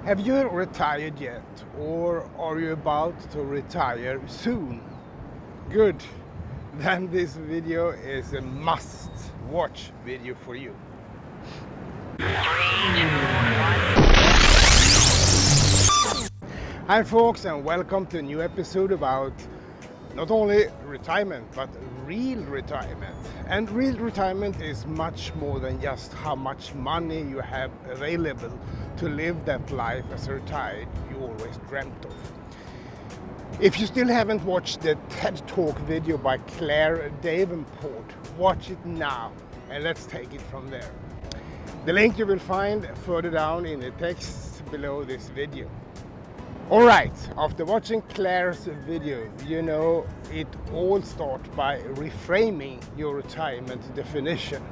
Have you retired yet, or are you about to retire soon? Good, then this video is a must-watch video for you. Hi folks, and welcome to a new episode about not only retirement but real retirement. And real retirement is much more than just how much money you have available to live that life as retired you always dreamt of. If you still haven't watched the TED Talk video by Claire Davenport, watch it now and let's take it from there. The link you will find further down in the text below this video. Alright, after watching Claire's video, you know it all starts by reframing your retirement definition.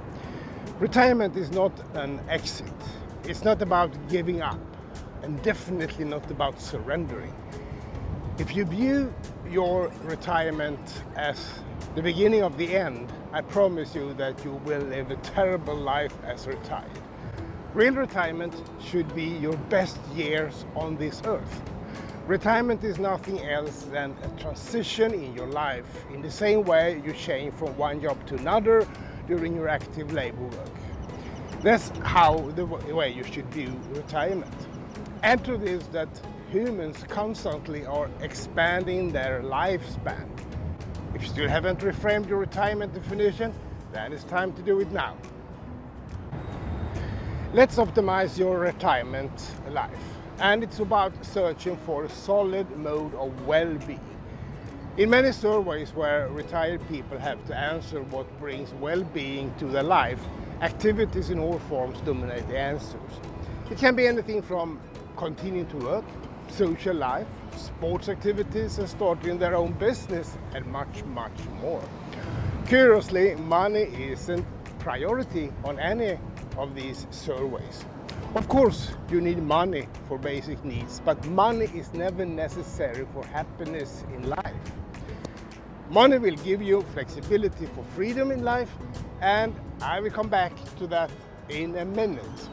Retirement is not an exit. It's not about giving up, and definitely not about surrendering. If you view your retirement as the beginning of the end, I promise you that you will live a terrible life as retired. Real retirement should be your best years on this earth. Retirement is nothing else than a transition in your life, in the same way you change from one job to another during your active labor work. That's how the way you should view retirement. Add to this that humans constantly are expanding their lifespan. If you still haven't reframed your retirement definition, then it's time to do it now. Let's optimize your retirement life. And it's about searching for a solid mode of well-being. In many surveys where retired people have to answer what brings well-being to their life, activities in all forms dominate the answers. It can be anything from continuing to work, social life, sports activities, and starting their own business, and much, much more. Curiously, money isn't priority on any of these surveys. Of course, you need money for basic needs, but money is never necessary for happiness in life. Money will give you flexibility for freedom in life, and I will come back to that in a minute.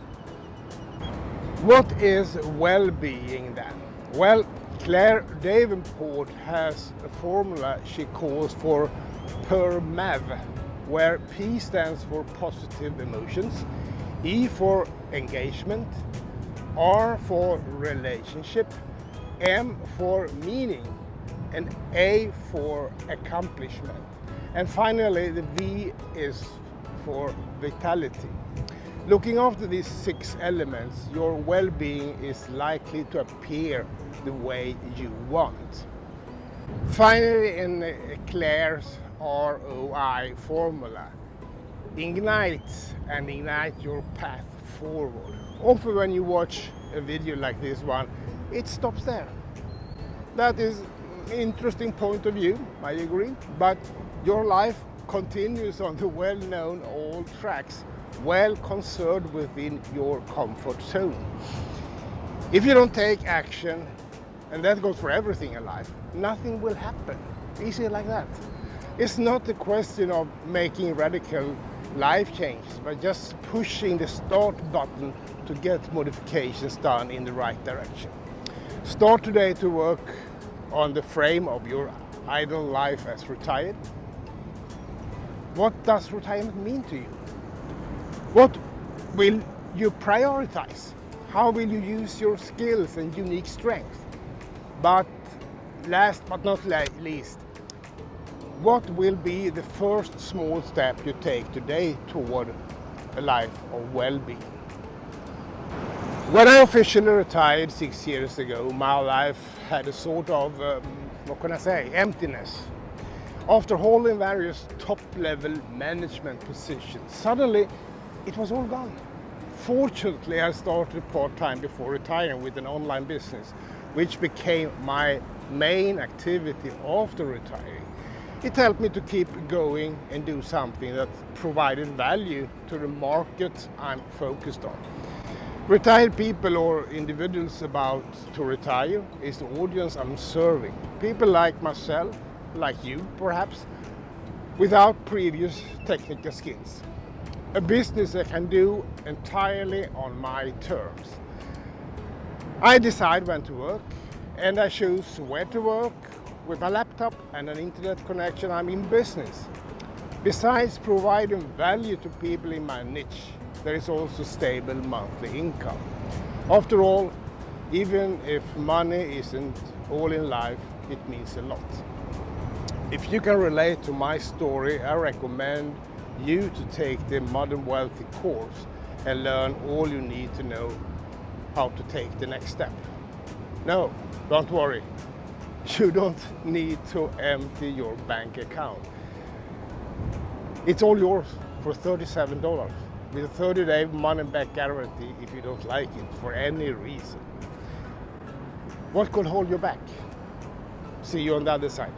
What is well-being then? Well, Claire Davenport has a formula she calls for PERMAV, where P stands for positive emotions, E for engagement, R for relationship, M for meaning, and A for accomplishment. And finally, the V is for vitality. Looking after these 6 elements, your well-being is likely to appear the way you want. Finally, in Claire's ROI formula, ignite your path forward. Often when you watch a video like this one, it stops there. That is an interesting point of view, I agree, but your life continues on the well-known old tracks, well conserved within your comfort zone. If you don't take action, and that goes for everything in life, nothing will happen. Easy like that. It's not a question of making radical life changes, but just pushing the start button to get modifications done in the right direction. Start today to work on the frame of your ideal life as retired. What does retirement mean to you? What will you prioritize? How will you use your skills and unique strengths? But last but not least, what will be the first small step you take today toward a life of well-being? When I officially retired 6 years ago, my life had a sort of, emptiness. After holding various top-level management positions, suddenly it was all gone. Fortunately, I started part-time before retiring with an online business, which became my main activity after retiring. It helped me to keep going and do something that provided value to the market I'm focused on. Retired people or individuals about to retire is the audience I'm serving. People like myself, like you perhaps, without previous technical skills. A business I can do entirely on my terms. I decide when to work, and I choose where to work. With a laptop and an internet connection, I'm in business. Besides providing value to people in my niche, there is also stable monthly income. After all, even if money isn't all in life, it means a lot. If you can relate to my story, I recommend you to take the Modern Wealthy course and learn all you need to know how to take the next step. No, don't worry. You don't need to empty your bank account. It's all yours for $37 with a 30-day money-back guarantee if you don't like it for any reason. What could hold you back? See you on the other side.